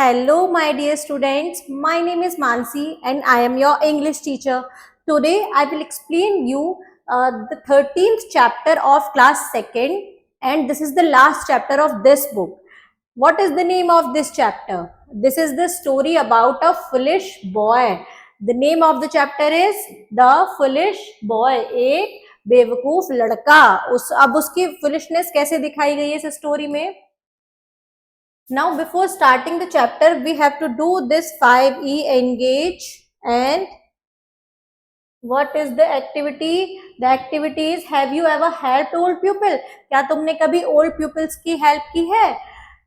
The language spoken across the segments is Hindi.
Hello, my dear students. My name is Mansi and I am your English teacher. Today, I will explain you the 13th chapter of class 2nd, and this is the last chapter of this book. What is the name of this chapter? This is the story about a foolish boy. The name of the chapter is The Foolish Boy. एक बेवकूफ लड़का. अब उसकी foolishness कैसे दिखाई गई है इस स्टोरी में? Now, before starting the chapter, we have to do this 5E, engage. And what is the activity? The activity is, have you ever helped old pupil? क्या तुमने कभी old pupils की help की है?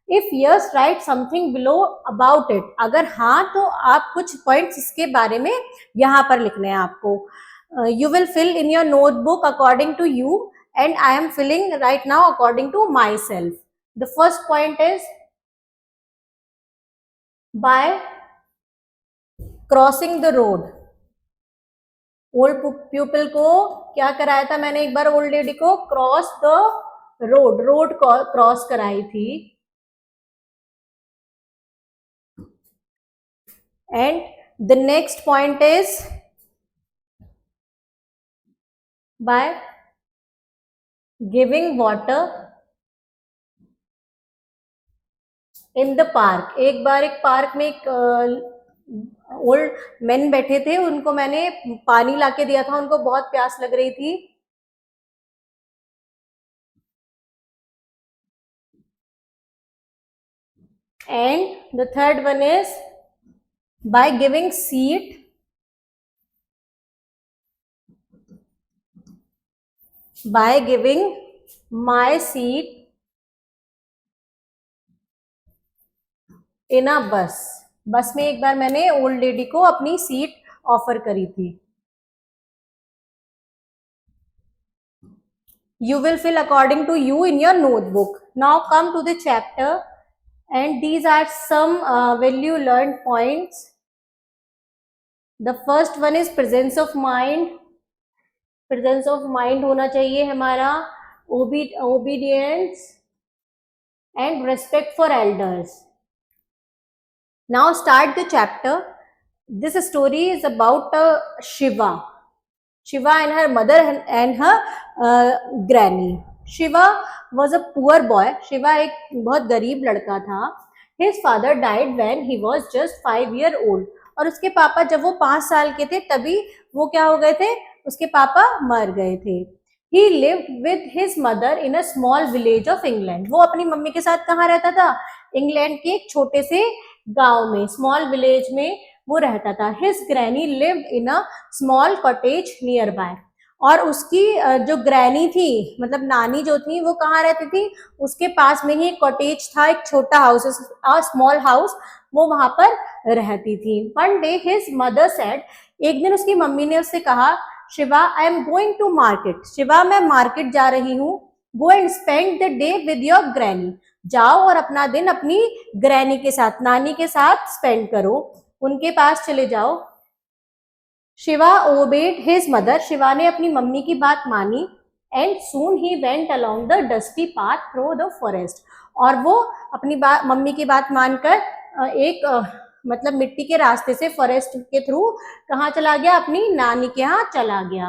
If yes, write something below about it. अगर हाँ तो आप कुछ points इसके बारे में यहाँ पर लिखने हैं आपको. You will fill in your notebook according to you, and I am filling right now according to myself. The first point is, by crossing the road. Old people को क्या कराया था मैंने एक बार? ओल्ड लेडी को cross the road, road cross कराई थी. And the next point is by giving water in the park. एक बार एक पार्क में एक ओल्ड मेन बैठे थे, उनको मैंने पानी लाके दिया था, उनको बहुत प्यास लग रही थी. And the third one is by giving seat by giving my seat in a bus. बस में एक बार मैंने ओल्ड लेडी को अपनी सीट ऑफर करी थी. You will fill according to you in your notebook. Now come to the chapter, and these are some value learned points. The first one is presence of mind. Presence of mind होना चाहिए हमारा. Obedience and respect for elders. Now start the chapter. This story is about Shiva. Shiva and her mother and her granny. Shiva was a poor boy. Shiva एक बहुत गरीब लड़का था. His father died when he was just 5 years old. और उसके पापा जब वो 5 साल के थे तभी वो क्या हो गए थे? उसके पापा मर गए थे. He lived with his mother in a small village of England. वो अपनी मम्मी के साथ कहाँ रहता था? इंग्लैंड के एक छोटे से गांव में, स्मॉल विलेज में वो रहता था. His granny lived in a small cottage nearby. और उसकी जो ग्रैनी थी, मतलब नानी जो थी, वो कहाँ रहती थी? उसके पास में ही एक कॉटेज था, एक छोटा हाउस, स्मॉल हाउस, वो वहां पर रहती थी. One day his mother said, एक दिन उसकी मम्मी ने उससे कहा, Shiva I am going to market. Shiva मैं मार्केट जा रही हूँ. Go and spend the day with your granny. जाओ और अपना दिन अपनी ग्रैनी के साथ, नानी के साथ स्पेंड करो, उनके पास चले जाओ. Shiva obeyed his mother. Shiva ने अपनी मम्मी की बात मानी. And soon he went along the dusty path through the forest. और वो अपनी मम्मी की बात मानकर एक मतलब मिट्टी के रास्ते से फॉरेस्ट के थ्रू कहाँ चला गया? अपनी नानी के यहाँ चला गया.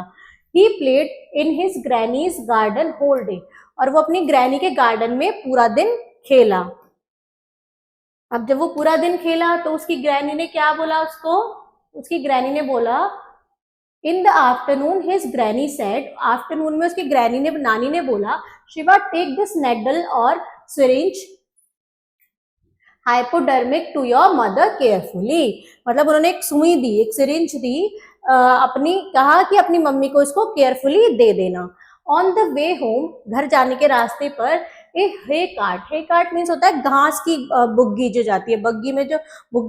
He played in his granny's garden whole day. और वो अपनी ग्रैनी के गार्डन में पूरा दिन खेला. अब जब वो पूरा दिन खेला तो उसकी ग्रैनी ने क्या बोला उसको? उसकी ग्रैनी ने बोला, in the afternoon his granny said. Afternoon में उसकी ग्रैनी ने, नानी ने बोला, शिवा टेक दिस नेडल और syringe hypodermic to your mother carefully. मतलब उन्होंने एक सुई दी, एक सिरिंज दी, अपनी कहा कि अपनी मम्मी को इसको केयरफुली दे देना. ऑन द वे होम, घर जाने के रास्ते पर, ए हे कार्ट. हे कार्ट मीन्स होता है घास की बुग्गी जो जाती है, बुग्गी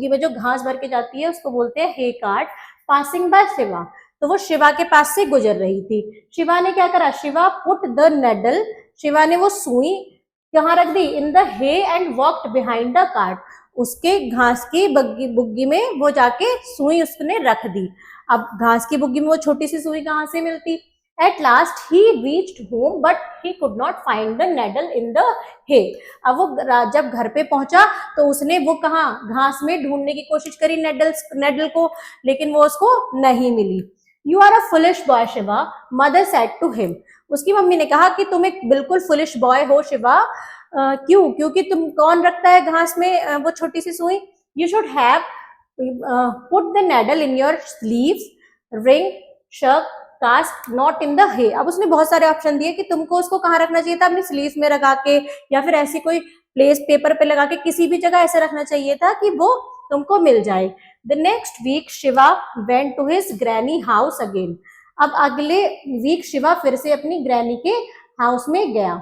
में जो घास भर के जाती है उसको बोलते हैं हे कार्ट. Passing by Shiva. तो वो शिवा के पास से गुजर रही थी. शिवा ने क्या करा? Shiva put the needle. Shiva ने वो सुई कहाँ रख दी? In the hay and walked behind the cart. उसके घास की बुग्गी में वो जाके सुई उसने रख दी. अब घास की बुग्गी में वो छोटी सी सुई कहाँ से मिलती? At last he reached home but he could not find the needle in the hay. अब वो जब घर पे पहुंचा तो उसने वो कहाँ घास में ढूंढने की कोशिश करी नेडल को, लेकिन वो उसको नहीं मिली. You are a foolish boy, Shiva, mother said to him. उसकी मम्मी ने कहा कि तुम एक बिल्कुल foolish boy हो शिवा. क्यों? क्योंकि तुम कौन रखता है घास में वो छोटी सी सुई. You should have put the needle in your sleeves, ring, shuck, cast, not in the hay. अब उसने बहुत सारे ऑप्शन दिए कि तुमको उसको कहाँ रखना चाहिए था, अपनी स्लीव्स में लगा के या फिर ऐसी कोई प्लेस पेपर पे लगा के किसी भी जगह ऐसे रखना चाहिए था कि वो तुमको मिल जाए. The next week Shiva went to his granny house again. अब अगले वीक शिवा फिर से अपनी ग्रैनी के हाउस में गया.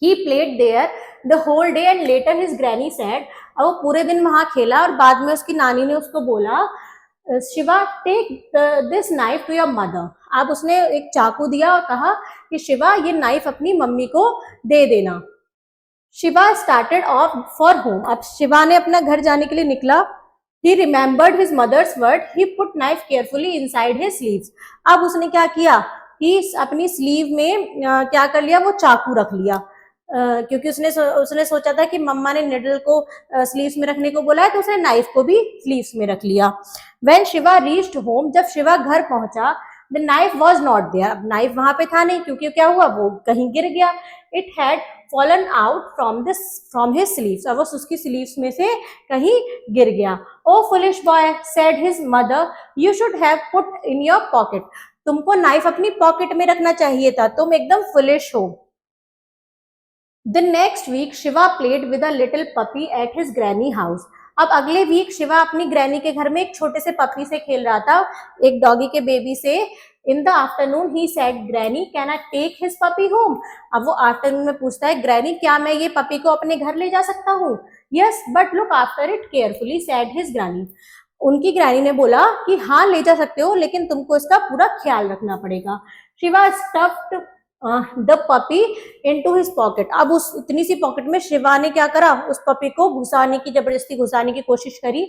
He played there the whole day and later his granny said. अब वो पूरे दिन वहां खेला और बाद में उसकी नानी ने उसको बोला, Shiva take this knife to your mother. अब उसने एक चाकू दिया और कहा कि शिवा ये नाइफ अपनी मम्मी को दे देना. Shiva started off for home. अब शिवा ने अपना घर जाने के लिए निकला. He remembered his mother's word. He put knife carefully inside his sleeves. अब उसने क्या किया कि अपनी स्लीव में क्या कर लिया, वो चाकू रख लिया. क्योंकि उसने सोचा था कि मम्मा ने निडल को स्लीव्स में रखने को बोला है, तो उसने नाइफ को भी स्लीव्स में रख लिया. When शिवा रीच्ड होम, जब शिवा घर पहुंचा, the knife was not there. अब नाइफ वहां पे था नहीं, क्योंकि क्या हुआ, वो कहीं गिर गया. It had fallen out from his sleeves. अब वो उसकी स्लीव्स में से कहीं गिर गया. Oh foolish boy said his mother, you should have put in your pocket. तुमको नाइफ अपनी पॉकेट में रखना चाहिए था, तुम एकदम फुलिश हो. The next week Shiva played with a little puppy at his granny house. अब अगले वीक शिवा अपनी ग्रैनी के घर में एक छोटे से पपी से खेल रहा था, एक डॉगी के बेबी से. In the afternoon he said, granny can I take his puppy home. अब वो आफ्टरनून में पूछता है, ग्रैनी क्या मैं ये पपी को अपने घर ले जा सकता हूँ. Yes but look after it carefully said his granny. उनकी ग्रैनी ने बोला कि हाँ ले जा सकते हो, लेकिन तुमको इसका पूरा ख्याल रखना पड़ेगा. Shiva stuffed the puppy into his pocket. अब उस इतनी सी पॉकेट में शिवा ने क्या करा, उस पपी को जबरदस्ती घुसाने की कोशिश करी.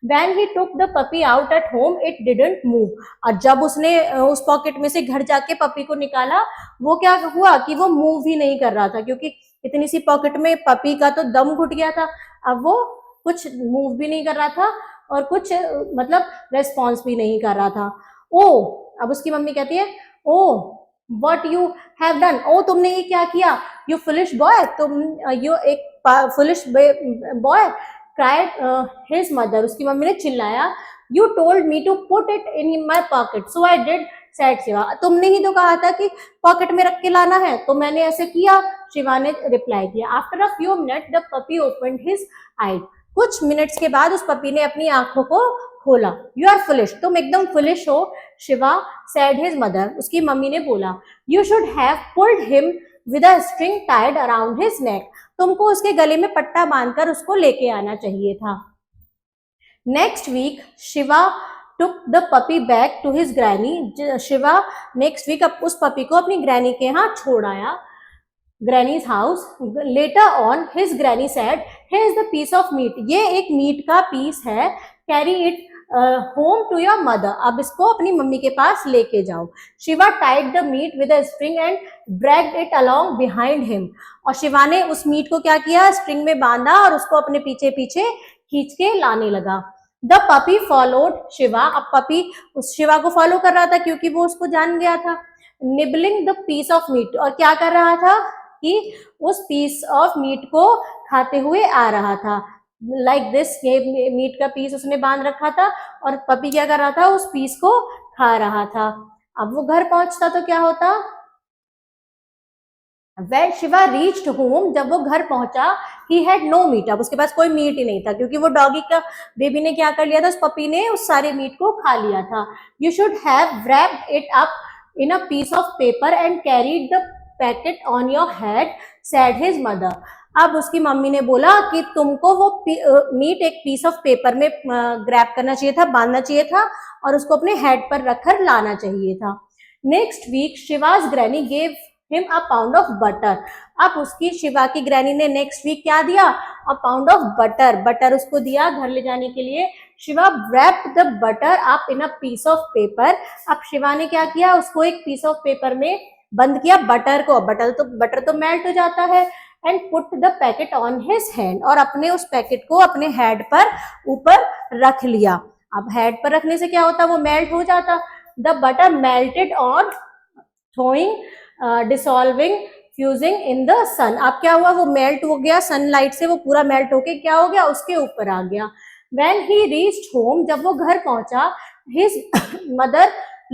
When he took the puppy out at home, it didn't move. और जब उसने उस पॉकेट में से घर जाके पपी को निकाला, वो क्या हुआ कि वो मूव ही नहीं कर रहा था, क्योंकि इतनी सी पॉकेट में पपी का तो दम घुट गया था. अब वो कुछ मूव भी नहीं कर रहा था और कुछ मतलब रेस्पॉन्स भी नहीं कर रहा था. ओ, अब उसकी मम्मी कहती है, ओ What you have done? ओ तुमने ये क्या किया? You foolish boy. you एक foolish boy cried his mother. उसकी मम्मी ने चिल्लाया. You told me to put it in my pocket, so I did, said Shiva. तुमने ही तो कहा था कि पॉकेट में रख के लाना है, तो मैंने ऐसे किया, शिवा ने रिप्लाई किया. After a few minutes, the puppy opened his eyes. कुछ मिनट्स के बाद उस पपी ने अपनी आंखों को खोला. You are foolish. तुम एकदम फुलिश हो शिवा, सेड हिज मदर. उसकी मम्मी ने बोला, you should have pulled him with a string tied around his neck. तुमको उसके गले में पट्टा बांधकर उसको लेके आना चाहिए था. Next week Shiva took the puppy back to his granny. Shiva next week उस पपी को अपनी ग्रैनी के यहाँ छोड़ आया, granny's house. Later on his granny said, here is the piece of meat. ये एक मीट का पीस है, carry it home to your mother. अब इसको अपनी मम्मी के पास लेके जाओ. Shiva tied the meat with a string and dragged it along behind him. और शिवा ने उस मीट को क्या किया, स्ट्रिंग में बांधा और उसको अपने पीछे पीछे खींच के लाने लगा. The puppy followed Shiva. अब पपी उस शिवा को फॉलो कर रहा था, क्योंकि वो उसको जान गया था. Nibbling the piece of meat. और क्या कर रहा था कि उस पीस ऑफ मीट को खाते हुए आ रहा था. लाइक दिस, ये मीट का पीस उसने बांध रखा था और पपी क्या कर रहा था, उस पीस को खा रहा था. अब वो घर पहुंचता तो क्या होता, When शिवा reached home, जब वो घर पहुंचा, he had no meat. अब उसके पास कोई मीट ही नहीं था, क्योंकि वो डॉगी का बेबी ने क्या कर लिया था, उस पपी ने उस सारे मीट को खा लिया था. You should have wrapped it up in a piece of paper and carried the packet on your head, said his mother. अब उसकी मम्मी ने बोला कि तुमको वो मीट एक पीस ऑफ पेपर में ग्रैब करना चाहिए था, बांधना चाहिए था और उसको अपने हेड पर रखकर लाना चाहिए था. Next week Shiva's granny gave him a pound of butter. अब उसकी शिवा की ग्रैनी ने नेक्स्ट वीक क्या दिया, a pound of butter, butter उसको दिया घर ले जाने के लिए। Shiva wrapped the butter up in a piece of paper. अब शिवा ने क्या किया, उसको एक पीस ऑफ पेपर में बंद किया बटर को, बटर तो मेल्ट हो जाता है, and put the packet on his hand, और अपने उस पैकेट को अपने हेड पर ऊपर रख लिया। अब हेड पर रखने से क्या होता, वो मेल्ट हो जाता। The butter melted on throwing dissolving fusing in the sun. अब क्या हुआ, वो मेल्ट हो गया सनलाइट से, वो पूरा मेल्ट होके क्या हो गया, उसके ऊपर आ गया। When he reached home, जब वो घर पहुंचा, his mother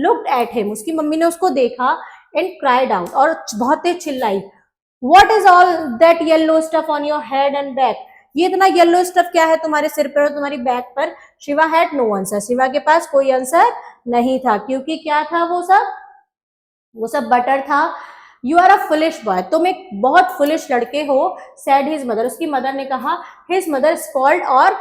looked at him, उसकी मम्मी ने उसको देखा, and cried out, और बहुत तेज चिल्लाई, What is all that yellow stuff on your head and back? ये इतना येलो स्टफ क्या है तुम्हारे सिर पर और तुम्हारी बैक पर? Shiva had no answer, Shiva के पास कोई आंसर नहीं था, क्योंकि क्या था वो सब बटर था। You are a foolish boy, तुम एक बहुत फुलिश लड़के हो, सैड हिज मदर, उसकी मदर ने कहा। हिज मदर स्कॉल्ड और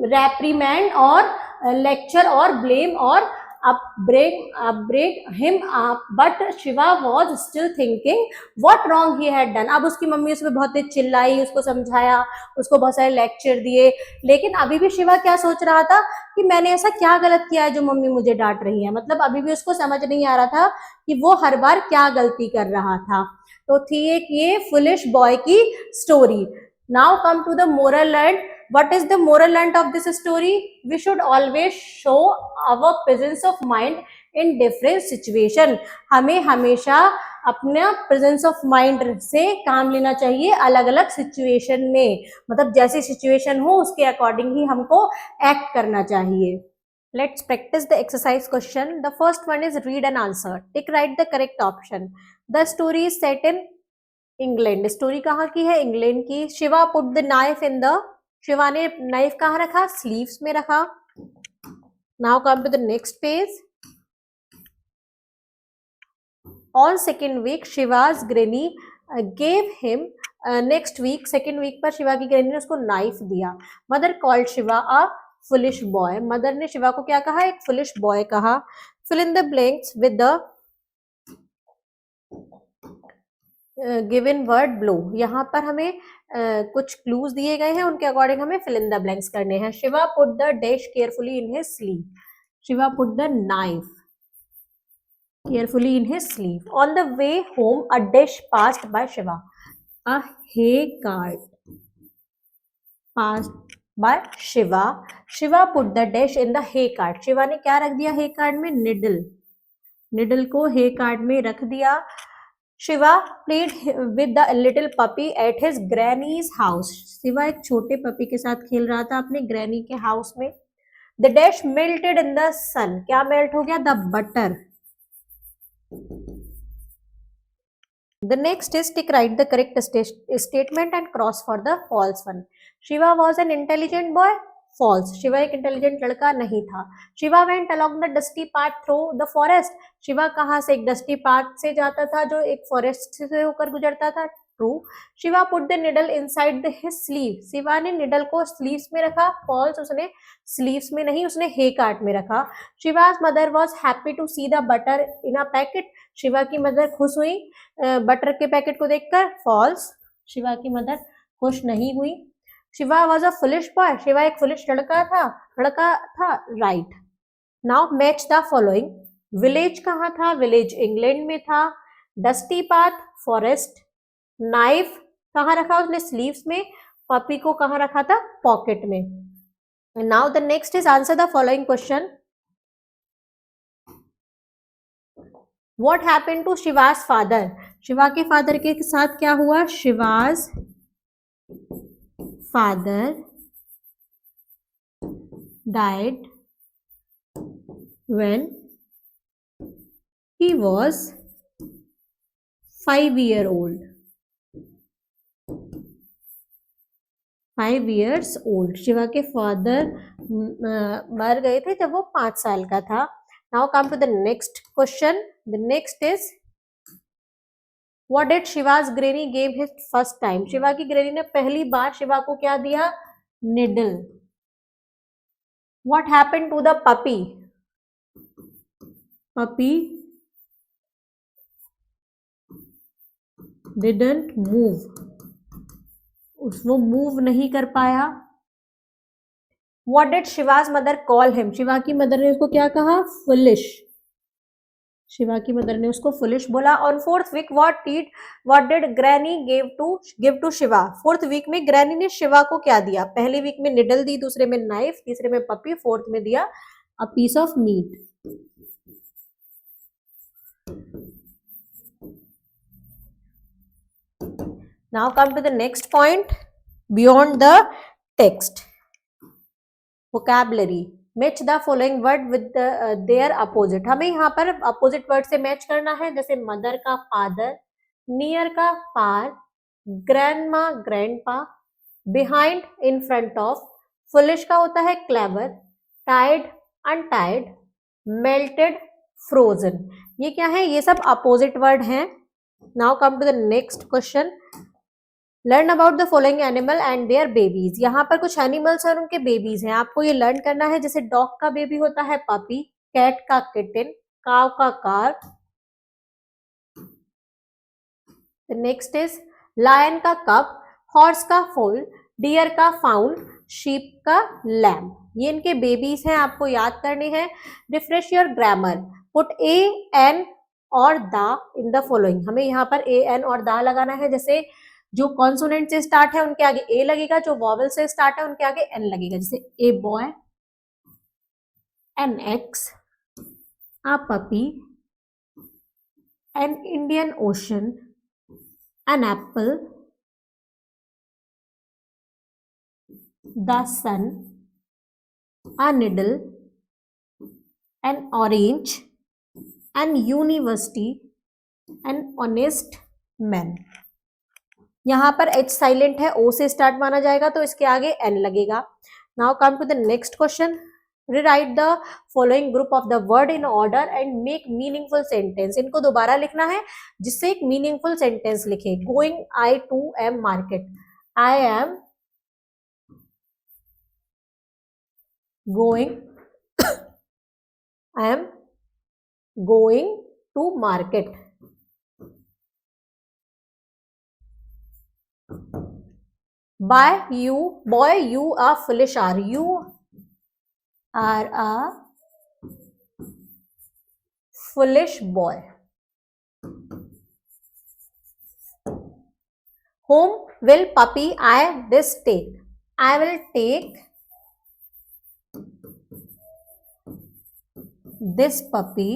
रेप्रीमेंड और लेक्चर और ब्लेम और upbraid him up, but Shiva was still thinking what wrong he had done. अब उसकी मम्मी उसमें बहुत तेज चिल्लाई, उसको समझाया, उसको बहुत सारे लेक्चर दिए, लेकिन अभी भी शिवा क्या सोच रहा था कि मैंने ऐसा क्या गलत किया है जो मम्मी मुझे डांट रही है। मतलब अभी भी उसको समझ नहीं आ रहा था कि वो हर बार क्या गलती कर रहा था। तो थी एक ये फुलिश बॉय की story. Now come to the moral and what is the moral end of this story? We should always show our presence of mind in different situation. हमें हमेशा अपना प्रेजेंस ऑफ माइंड से काम लेना चाहिए अलग अलग सिचुएशन में, मतलब जैसी सिचुएशन हो उसके अकॉर्डिंग ही हमको एक्ट करना चाहिए। Let's practice the exercise question. The first one is read and answer. Tick write the correct option. The story is set in England. Story कहाँ की है, इंग्लैंड की। Shiva put the knife in the, Shiva ने नाइफ कहाँ रखा, स्लीव्स में रखा। Now come to the next page. On second week Shiva's granny gave him, next week second week पर शिवा की ग्रेनी ने उसको नाइफ दिया। Mother called Shiva a foolish boy, mother ने शिवा को क्या कहा, एक फुलिश बॉय कहा। Fill in the blanks with the given word blow, यहाँ पर हमें कुछ क्लूज दिए गए हैं, उनके अकॉर्डिंग हमें फिल इन द ब्लैंक्स करने हैं। Shiva put the dash carefully in his sleeve, Shiva put the knife carefully in his sleeve. On the way home a dash passed by Shiva, a hay cart passed by Shiva, Shiva put the dash in the hay cart, Shiva ने क्या रख दिया हे कार्ट में, निडल, निडल को हे कार्ट में रख दिया। Shiva played with the little puppy at his granny's house, Shiva एक छोटे पपी के साथ खेल रहा था अपने ग्रैनी के हाउस में। The dash melted in the sun, क्या मेल्ट हो गया, the butter। The next is tick write the correct statement and cross for the false one. Shiva was an intelligent boy, false, Shiva एक इंटेलिजेंट लड़का नहीं था। Shiva went along the dusty path through the forest, Shiva कहाँ से, एक डस्टी पाथ से जाता था जो एक फॉरेस्ट से होकर गुजरता था, true. Shiva put the needle inside his sleeve, Shiva ने निडल को स्लीव्स में रखा, फॉल्स, उसने स्लीव्स में नहीं, उसने हे कार्ट में रखा। Shiva's mother was happy to see the butter in a packet, Shiva की मदर खुश हुई बटर के पैकेट को देखकर, फॉल्स, शिवा की मदर खुश नहीं हुई। Shiva was a foolish boy, Shiva एक फुलिश लड़का था, right. Now match the following. Village कहाँ था, विलेज इंग्लैंड में था। डस्टी पाथ फॉरेस्ट, नाइफ कहाँ रखा उसने, स्लीव्स में। पपी को कहाँ रखा था, पॉकेट में। Now the next is answer the following question. What happened to Shiva's father, Shiva के फादर के साथ क्या हुआ, Shiva's father died when he was 5 years old, 5 years old, Shiva के फादर मर गए थे जब वो 5 साल का था। Now come to the next question. The next is what did Shiva's granny gave his first time, Shiva की ग्रेनी ने पहली बार शिवा को क्या दिया, needle. What happened to the puppy, puppy didn't move, वो मूव नहीं कर पाया। What did Shiva's mother call him, Shiva की मदर ने उसको क्या कहा, फुलिश। शिवा की मदर ने उसको फुलिश बोला। On fourth week what did granny give to Shiva, fourth week में ग्रैनी ने शिवा को क्या दिया, पहली वीक में निडल दी, दूसरे में नाइफ, तीसरे में पपी, फोर्थ में दिया a piece of meat. Now come to the next point, beyond the text. Vocabulary. Match the following word with their opposite. हमें यहाँ पर opposite word से match करना है, जैसे mother का father, near का far, grandma grandpa, behind in front of, foolish का होता है clever, tied untied, melted frozen. ये क्या है, ये सब opposite word हैं. Now come to the next question. Learn about the following animal and there babies. यहाँ पर कुछ एनिमल्स और उनके बेबीज हैं, आपको ये लर्न करना है. जैसे डॉग का बेबी होता है पपी, कैट का किटन, काव का कार. नेक्स्ट इज लायन का कप, हॉर्स का फोल, डियर का फाउल, शीप का लैम. ये इनके बेबीज हैं, आपको याद करने हैं. Refresh your grammar. Put a an और द इन द फॉलोइंग. हमें यहाँ पर ए एन और द लगाना है. जैसे जो कॉन्सोनेंट से स्टार्ट है उनके आगे ए लगेगा, जो वॉवल से स्टार्ट है उनके आगे एन लगेगा. जैसे a boy, an axe, a puppy, an Indian Ocean, an apple, the sun, a needle, an orange, an university, an honest man. यहाँ पर एच साइलेंट है, ओ से स्टार्ट माना जाएगा, तो इसके आगे एन लगेगा. Now come to the next question. Rewrite the following group of the word in order and make meaningful sentence. इनको दोबारा लिखना है जिससे एक मीनिंगफुल सेंटेंस लिखे. Going I to am market. I am going, I am going to market. Boy, you are foolish. Are you are a foolish boy. Whom will puppy I this take? I will take this puppy.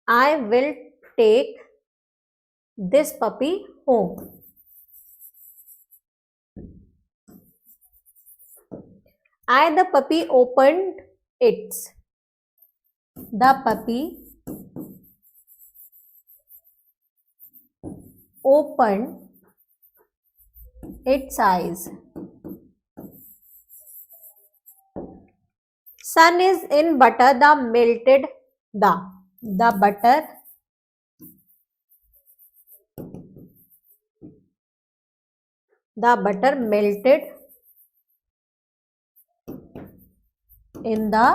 I will take this puppy home. The puppy opened its. The puppy opened its eyes. Sun is in butter. The melted the butter melted in the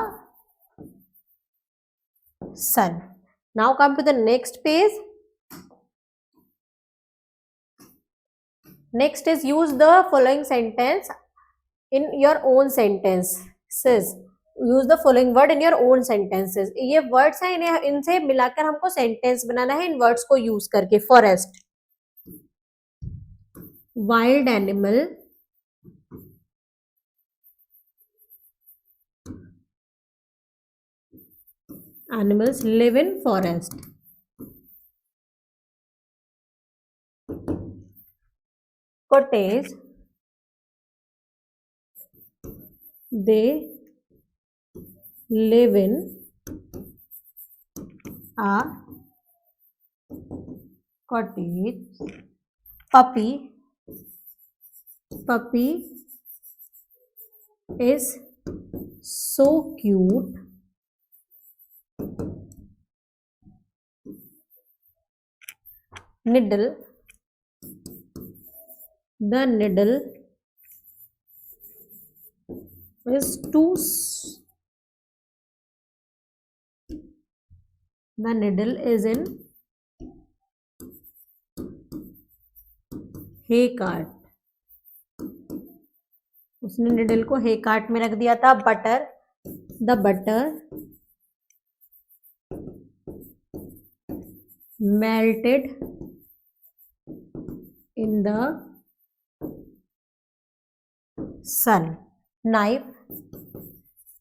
sun. Now come to the next page. Next is use the following sentence in your own sentences. Use the following word in your own sentences. ये वर्ड्स हैं, इन्हें इनसे मिलाकर हमको सेंटेंस बनाना है इन वर्ड्स को यूज करके. Forest, wild animal, animals live in forest. Cottage, they live in a cottage. Puppy is so cute. Needle, the needle is too the needle is in hay cart, उसने निडल को हे कार्ट में रख दिया था. Butter, the butter melted in the sun. Knife,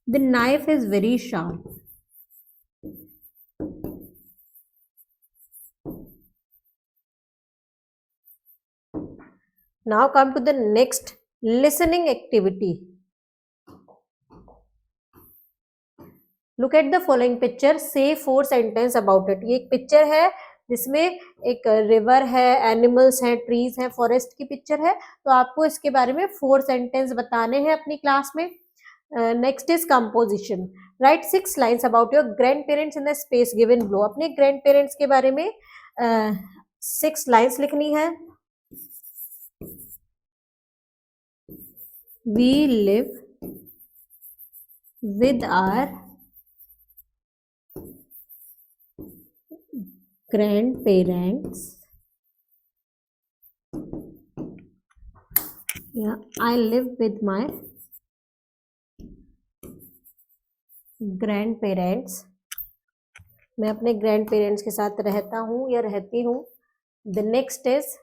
the knife is very sharp. Now come to the next listening activity. Look at the following picture. Say 4 sentences about it. ये एक पिक्चर है जिसमें एक रिवर है, एनिमल्स हैं, ट्रीज हैं, फॉरेस्ट की पिक्चर है. तो आपको इसके बारे में 4 सेंटेंस बताने हैं अपनी क्लास में. Next is composition. Write 6 lines about your grand parents in the space given below. अपने ग्रैंड पेरेंट्स के बारे में 6 लाइन्स लिखनी है. We live with our grandparents. Yeah, I live with my grandparents. मैं अपने ग्रैंड पेरेंट्स के साथ रहता हूँ या रहती हूँ. The next is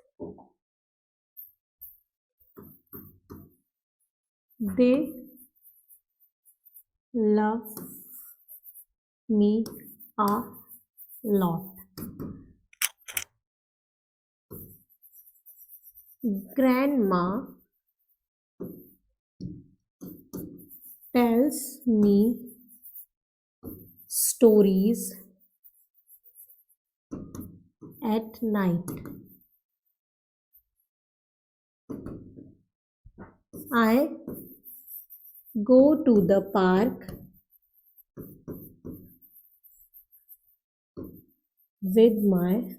they love me a lot. Grandma tells me stories at night. I go to the park with my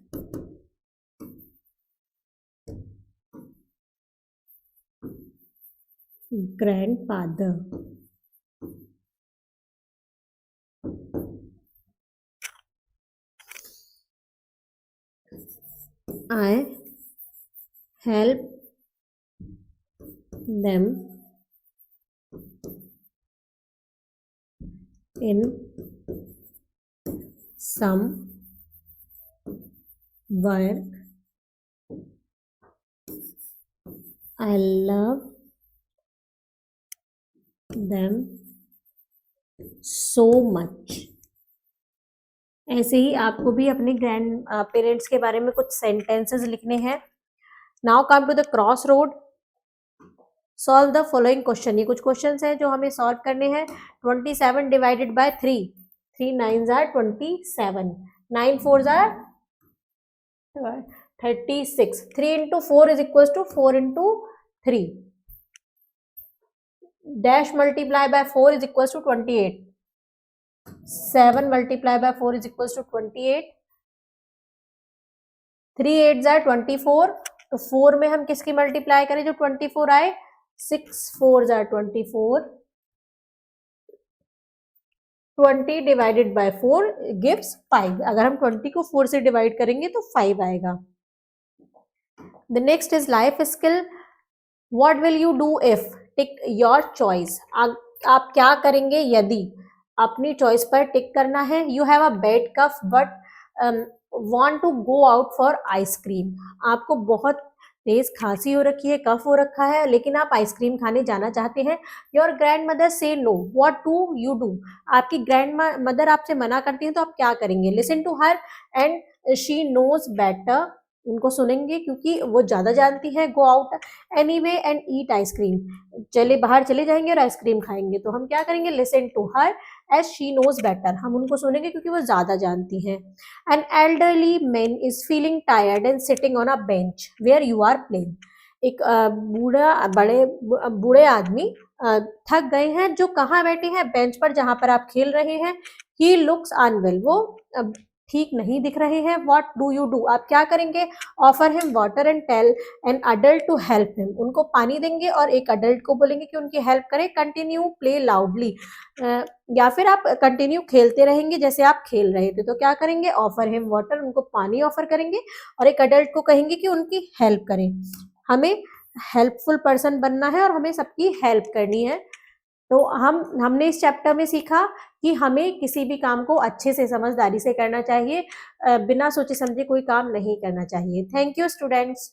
grandfather. I help them in some work. I love them so much. ऐसे ही आपको भी अपने ग्रैंड पेरेंट्स के बारे में कुछ सेंटेंसेस लिखने हैं. Now come to the cross road. Solve the following question. ये कुछ क्वेश्चंस हैं जो हमें सॉल्व करने हैं. 27 divided by 3. 3 9s are 27. 9 4s are 36. 3 into 4 is equals to 4 into 3. Dash multiply by 4 is equals to 28. 7 multiply by 4 is equals to 28. 3 8s are 24. तो 4 में हम किसकी मल्टीप्लाई करें जो 24 आए. 6 4s are 24. 20 divided by 4 gives 5. अगर हम 20 को 4 से डिवाइड करेंगे तो 5 आएगा. The next is life skill. What will you do if. Tick your choice. आप क्या करेंगे यदि. अपनी चॉइस पर टिक करना है. You have a bad cough but want to go out for ice cream. आपको बहुत तेज खांसी हो रखी है, कफ हो रखा है, लेकिन आप आइसक्रीम खाने जाना चाहते हैं. योर ग्रैंड मदर से no. What do you do. आपकी ग्रैंड मदर आपसे मना करती हैं तो आप क्या करेंगे. Listen to her and she knows better. उनको सुनेंगे क्योंकि वो ज़्यादा जानती है. Go out anyway and eat ice cream. चले बाहर चले जाएंगे और आइसक्रीम खाएंगे. तो हम क्या करेंगे. Listen to her as she knows better. हम उनको सुनेंगे क्योंकि वो ज़्यादा जानती हैं. An elderly man is feeling tired and sitting on a bench where you are playing. एक बूढ़े आदमी थक गए हैं जो कहाँ बैठे हैं. बेंच पर जहाँ पर आप खेल रहे हैं. He looks unwell. वो ठीक नहीं दिख रहे हैं, व्हाट डू यू डू, आप क्या करेंगे? Offer him water and tell an adult to help him, उनको पानी देंगे और एक अडल्ट को बोलेंगे कि उनकी हेल्प करे। कंटिन्यू प्ले लाउडली, या फिर आप कंटिन्यू खेलते रहेंगे जैसे आप खेल रहे थे, तो क्या करेंगे? ऑफर हिम वाटर, उनको पानी ऑफर करेंगे और एक अडल्ट को कहेंगे कि उनकी हेल्प करें। हमें हेल्पफुल पर्सन बनना है और हमें सबकी हेल्प करनी है। तो हमने इस चैप्टर में सीखा कि हमें किसी भी काम को अच्छे से समझदारी से करना चाहिए, बिना सोचे समझे कोई काम नहीं करना चाहिए। Thank you students.